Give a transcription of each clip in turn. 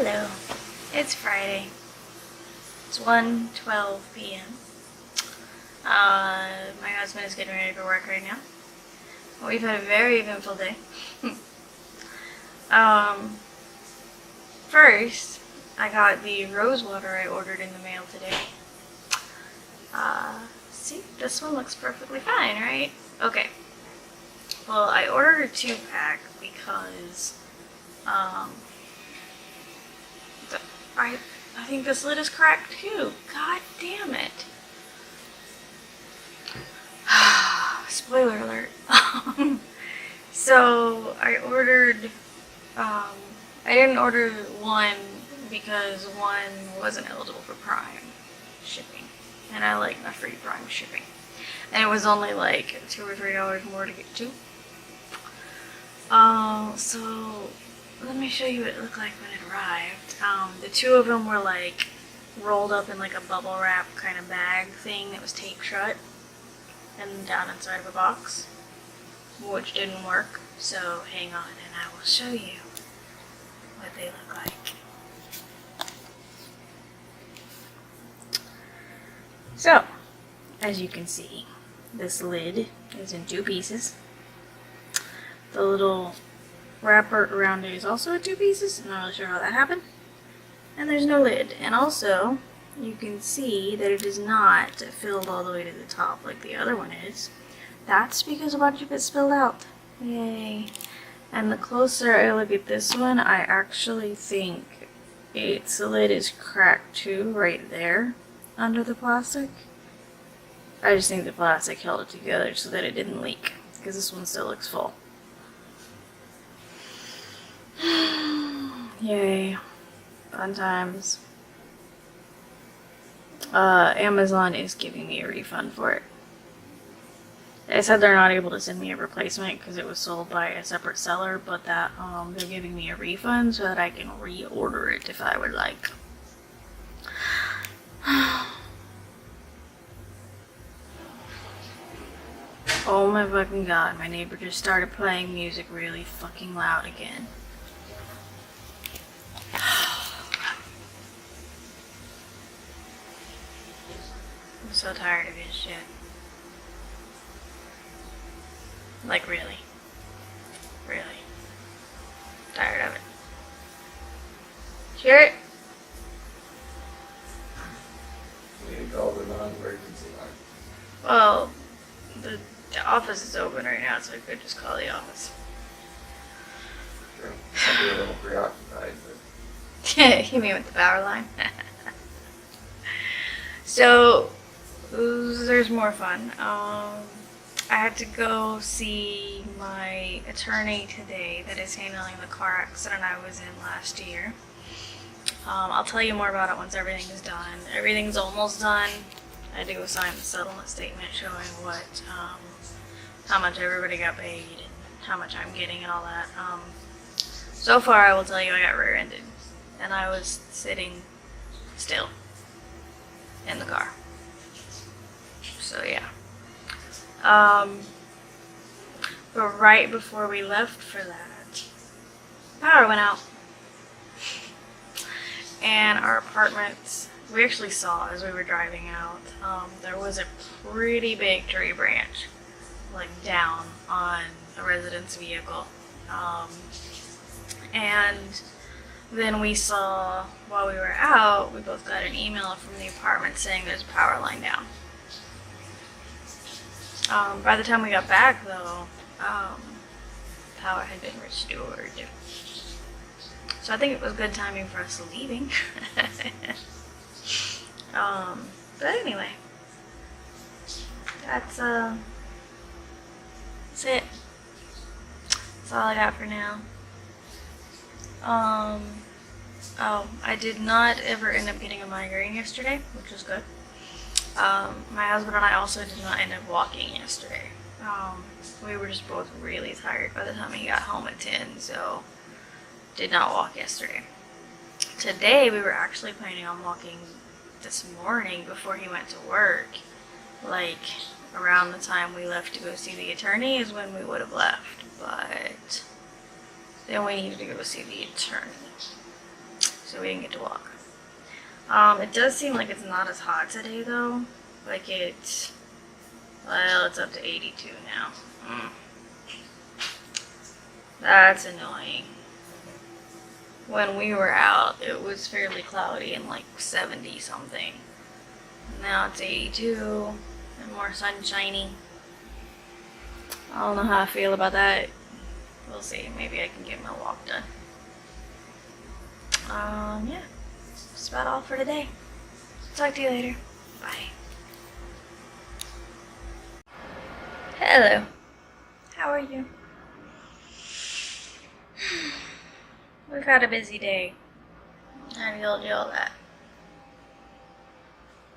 Hello, it's Friday. It's 1:12 p.m. My husband is getting ready for work right now. We've had a very eventful day. First, I got the rose water I ordered in the mail today. See, this one looks perfectly fine, right? Okay. Well, I ordered a 2-pack because, I think this lid is cracked too. God damn it. Spoiler alert. So I ordered, I didn't order one because one wasn't eligible for Prime shipping. And I like my free Prime shipping. And it was only like $2 or $3 more to get 2. So let me show you what it looked like when it arrived. The 2 of them were like rolled up in like a bubble wrap kind of bag thing that was taped shut and down inside of a box, which didn't work. So hang on and I will show you what they look like. So, as you can see, this lid is in 2 pieces. The little wrapper around it is also in 2 pieces. I'm not really sure how that happened. And there's no lid. And also, you can see that it is not filled all the way to the top like the other one is. That's because a bunch of it spilled out. Yay. And the closer I look at this one, I actually think the lid is cracked too, right there, under the plastic. I just think the plastic held it together so that it didn't leak, because this one still looks full. Yay. Fun times. Amazon is giving me a refund for it. They said they're not able to send me a replacement because it was sold by a separate seller, but that they're giving me a refund so that I can reorder it if I would like. Oh my fucking god, my neighbor just started playing music really fucking loud again. I'm so tired of his shit. Like, really. Really. Tired of it. Hear it? You need to call the non-emergency line. Well, the office is open right now, so I could just call the office. Sure. I'll be a little preoccupied, but... You mean with the power line? So, there's more fun. I had to go see my attorney today that is handling the car accident I was in last year. I'll tell you more about it once everything is done. Everything's almost done. I had to go sign the settlement statement showing what, how much everybody got paid and how much I'm getting and all that. So far, I will tell you I got rear-ended, and I was sitting still in the car. So yeah. But right before we left for that, power went out. And our apartment, we actually saw as we were driving out, there was a pretty big tree branch, like down on a resident's vehicle. And then we saw, while we were out, we both got an email from the apartment saying there's a power line down. By the time we got back, though, power had been restored. So I think it was good timing for us leaving. But anyway, that's it. That's all I got for now. Oh, I did not ever end up getting a migraine yesterday, which was good. My husband and I also did not end up walking yesterday. We were just both really tired by the time he got home at 10, so did not walk yesterday. Today we were actually planning on walking this morning before he went to work. Like around the time we left to go see the attorney is when we would have left, but then we needed to go see the attorney. so we didn't get to walk. It does seem like it's not as hot today though. Like it's up to 82 now. That's annoying. When we were out, it was fairly cloudy and like 70 something. Now it's 82 and more sunshiny. I don't know how I feel about that. We'll see. Maybe I can get my walk done. Yeah. That's about all for today. Talk to you later. Bye. Hello. How are you? We've had a busy day. I told you all that.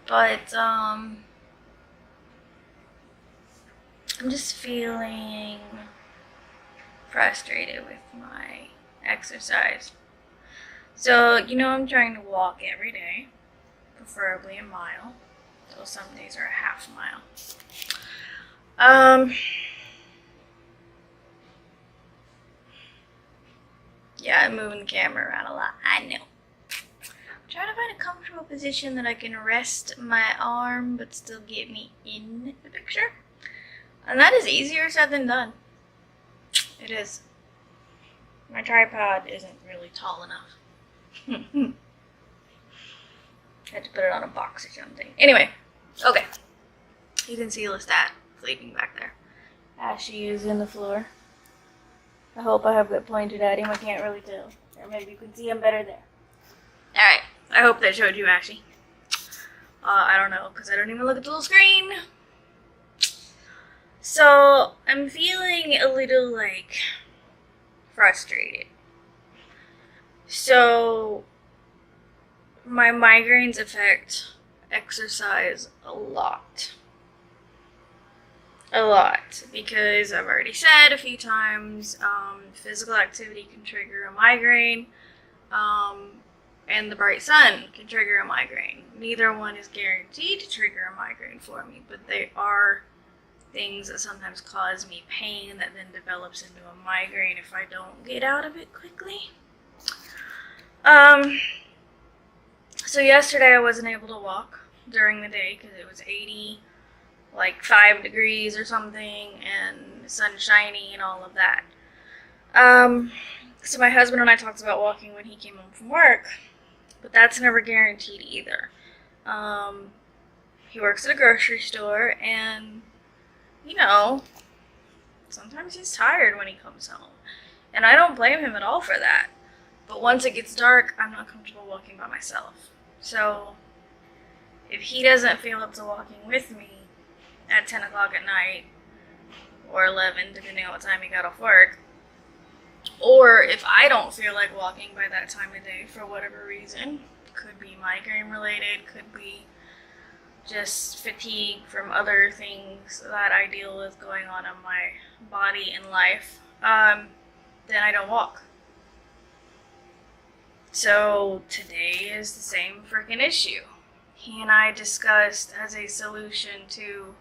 But, I'm just feeling frustrated with my exercise. So, I'm trying to walk every day, preferably a mile, though some days are a half mile. Yeah, I'm moving the camera around a lot, I know. I'm trying to find a comfortable position that I can rest my arm, but still get me in the picture. And that is easier said than done. It is. My tripod isn't really tall enough. Had to put it on a box or something. Anyway, okay. You can see Lestat sleeping back there. Ashy is in the floor. I hope I have good pointed at him. I can't really tell. Or maybe you can see him better there. Alright. I hope that showed you Ashy. I don't know, because I don't even look at the little screen. So, I'm feeling a little, frustrated. So, my migraines affect exercise a lot. A lot. Because I've already said a few times, physical activity can trigger a migraine, and the bright sun can trigger a migraine. Neither one is guaranteed to trigger a migraine for me, but they are things that sometimes cause me pain that then develops into a migraine if I don't get out of it quickly. So yesterday I wasn't able to walk during the day because it was 5 degrees or something and sunshiny and all of that. So my husband and I talked about walking when he came home from work, but that's never guaranteed either. He works at a grocery store and sometimes he's tired when he comes home. And I don't blame him at all for that. But once it gets dark, I'm not comfortable walking by myself. So, if he doesn't feel up to walking with me at 10 o'clock at night, or 11, depending on what time he got off work, or if I don't feel like walking by that time of day for whatever reason, could be migraine related, could be just fatigue from other things that I deal with going on in my body and life, then I don't walk. So today is the same freaking issue. He and I discussed as a solution to,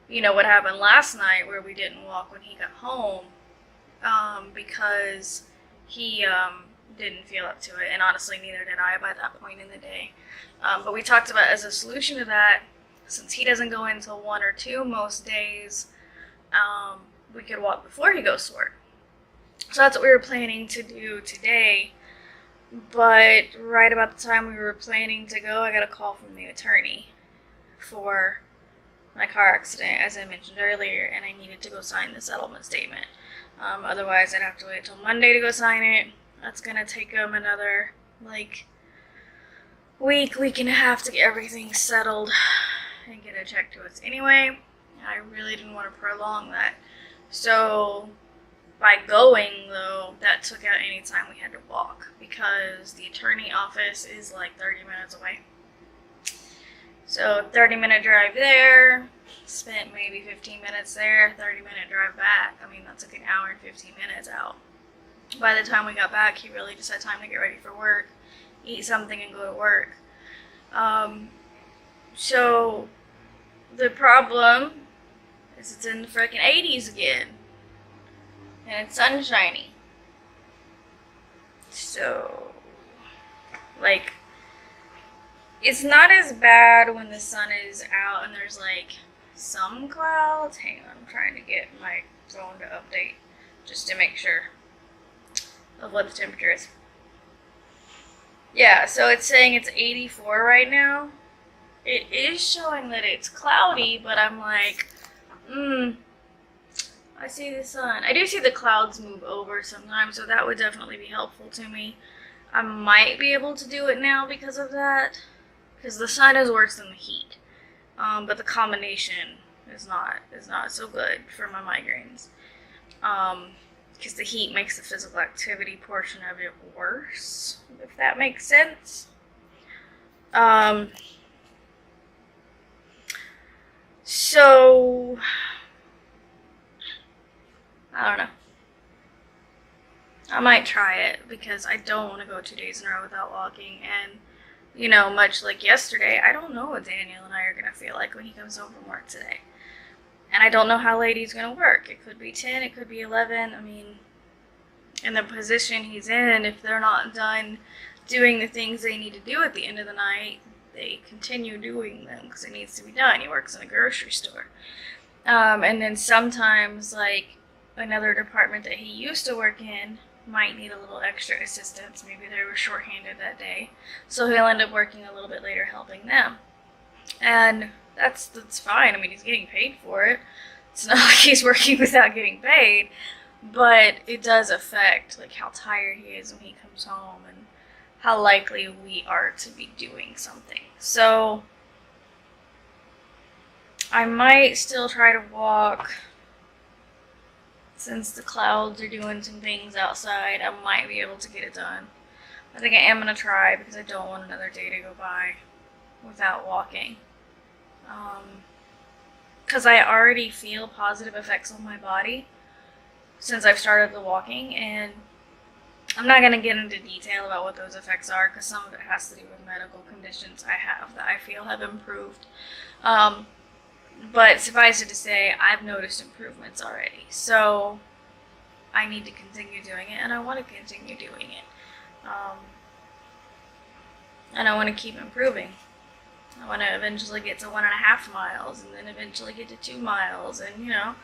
what happened last night where we didn't walk when he got home, because he didn't feel up to it, and honestly neither did I by that point in the day. But we talked about as a solution to that, since he doesn't go in until 1 or 2 most days, we could walk before he goes to work. So that's what we were planning to do today. But right about the time we were planning to go, I got a call from the attorney for my car accident, as I mentioned earlier, and I needed to go sign the settlement statement. Otherwise, I'd have to wait till Monday to go sign it. That's going to take him another, week and a half to get everything settled and get a check to us anyway. I really didn't want to prolong that. So, by going, though, that took out any time we had to walk because the attorney office is 30 minutes away. So, 30-minute drive there, spent maybe 15 minutes there, 30-minute drive back. I mean, that took an hour and 15 minutes out. By the time we got back, he really just had time to get ready for work, eat something, and go to work. So, the problem is it's in the frickin' 80s again. And it's sunshiny. So, Like, it's not as bad when the sun is out and there's like some clouds. Hang on, I'm trying to get my phone to update just to make sure of what the temperature is. Yeah, so it's saying it's 84 right now. It is showing that it's cloudy, but I'm like, I see the sun. I do see the clouds move over sometimes, so that would definitely be helpful to me. I might be able to do it now because of that, because the sun is worse than the heat. But the combination is not so good for my migraines. Because the heat makes the physical activity portion of it worse, if that makes sense. So, I don't know. I might try it because I don't want to go 2 days in a row without walking. And, you know, much like yesterday, I don't know what Daniel and I are going to feel like when he comes home from work today. And I don't know how late he's going to work. It could be 10, it could be 11. I mean, in the position he's in, if they're not done doing the things they need to do at the end of the night, they continue doing them because it needs to be done. He works in a grocery store. And then sometimes, like, another department that he used to work in might need a little extra assistance. Maybe they were shorthanded that day. So he'll end up working a little bit later helping them. And that's fine. I mean, he's getting paid for it. It's not like he's working without getting paid. But it does affect, like, how tired he is when he comes home and how likely we are to be doing something. So I might still try to walk. Since the clouds are doing some things outside, I might be able to get it done. I think I am going to try because I don't want another day to go by without walking. Because I already feel positive effects on my body since I've started the walking, and I'm not going to get into detail about what those effects are because some of it has to do with medical conditions I have that I feel have improved. But suffice it to say, I've noticed improvements already. So I need to continue doing it, and I want to continue doing it. And I want to keep improving. I want to eventually get to 1.5 miles, and then eventually get to 2 miles, and, you know,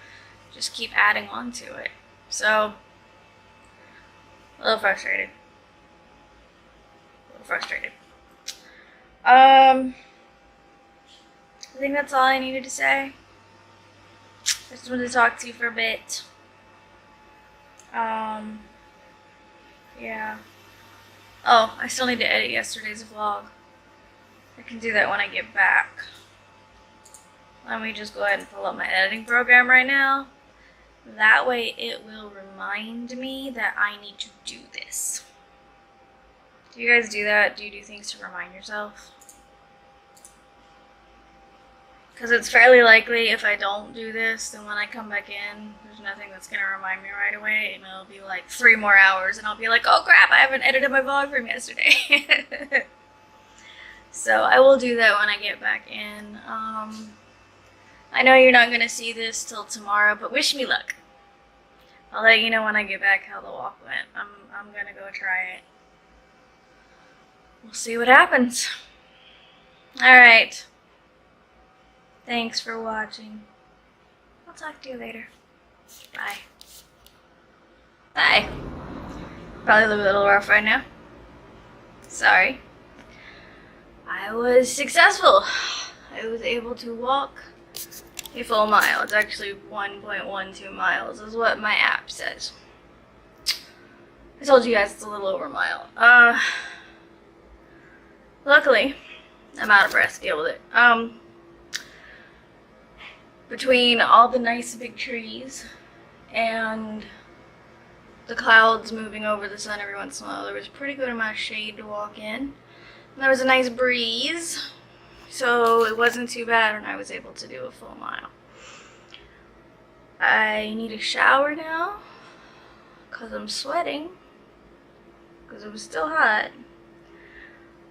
just keep adding on to it. So, a little frustrated. I think that's all I needed to say. I just wanted to talk to you for a bit. Yeah. Oh, I still need to edit yesterday's vlog. I can do that when I get back. Let me just go ahead and pull up my editing program right now. That way it will remind me that I need to do this. Do you guys do that? Do you do things to remind yourself? Because it's fairly likely if I don't do this, then when I come back in, there's nothing that's going to remind me right away, and it'll be like 3 more hours, and I'll be like, oh crap, I haven't edited my vlog from yesterday. So I will do that when I get back in. I know you're not going to see this till tomorrow, but wish me luck. I'll let you know when I get back how the walk went. I'm going to go try it. We'll see what happens. Alright. Thanks for watching. I'll talk to you later. Bye. Bye. Probably a little rough right now. Sorry. I was successful. I was able to walk a full mile. It's actually 1.12 miles is what my app says. I told you guys it's a little over a mile. Luckily, I'm out of breath to deal with it. Between all the nice big trees and the clouds moving over the sun every once in a while, there was a pretty good amount of shade to walk in. And there was a nice breeze, so it wasn't too bad when I was able to do a full mile. I need a shower now because I'm sweating because it was still hot.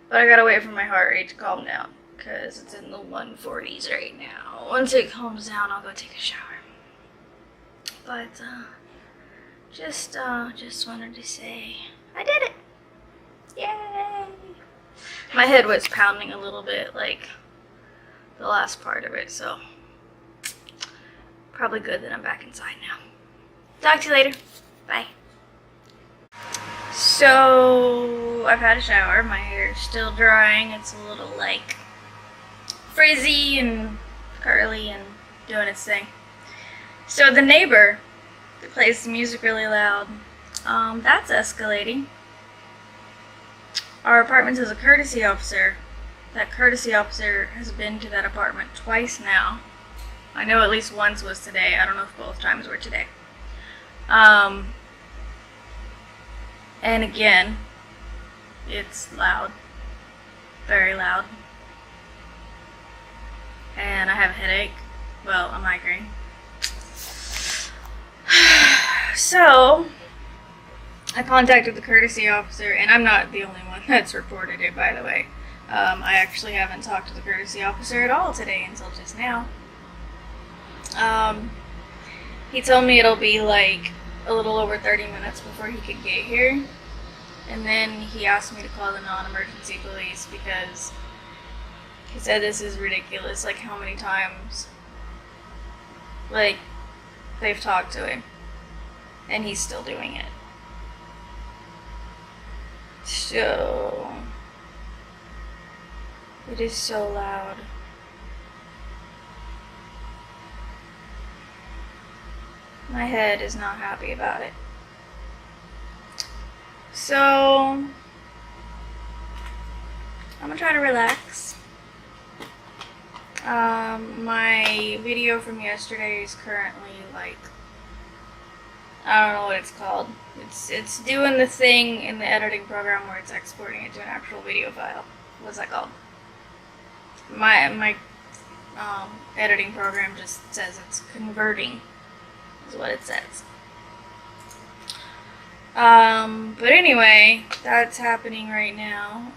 But I gotta wait for my heart rate to calm down because it's in the 140s right now. Once it calms down, I'll go take a shower. But just wanted to say I did it. Yay! My head was pounding a little bit, like the last part of it, so probably good that I'm back inside now. Talk to you later. Bye. So I've had a shower. My hair is still drying. It's a little like frizzy and curly and doing its thing. So the neighbor that plays the music really loud, that's escalating. Our apartment has a courtesy officer. That courtesy officer has been to that apartment twice now. I know at least once was today. I don't know if both times were today. And again, it's loud. Very loud. And I have a headache. Well, a migraine. So, I contacted the courtesy officer, and I'm not the only one that's reported it, by the way. I actually haven't talked to the courtesy officer at all today until just now. He told me it'll be like a little over 30 minutes before he could get here. And then he asked me to call the non-emergency police because he said this is ridiculous, like how many times, like, they've talked to him. And he's still doing it. So, it is so loud. My head is not happy about it. So, I'm gonna try to relax. My video from yesterday is currently like, I don't know what it's called. It's doing the thing in the editing program where it's exporting it to an actual video file. What's that called? My editing program just says it's converting, is what it says. But anyway, that's happening right now.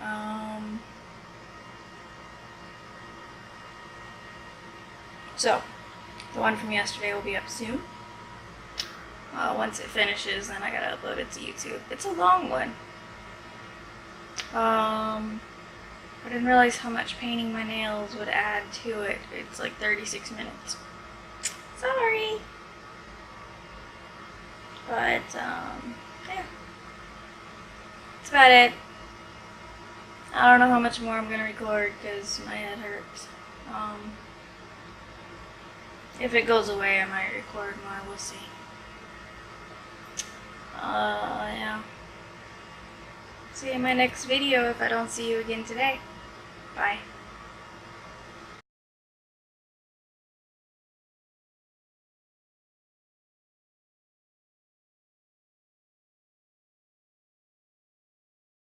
So, the one from yesterday will be up soon. Once it finishes, then I gotta upload it to YouTube. It's a long one. I didn't realize how much painting my nails would add to it. It's like 36 minutes. Sorry. But, yeah. That's about it. I don't know how much more I'm gonna record because my head hurts. If it goes away, I might record more. We'll see. Yeah. See you in my next video if I don't see you again today. Bye.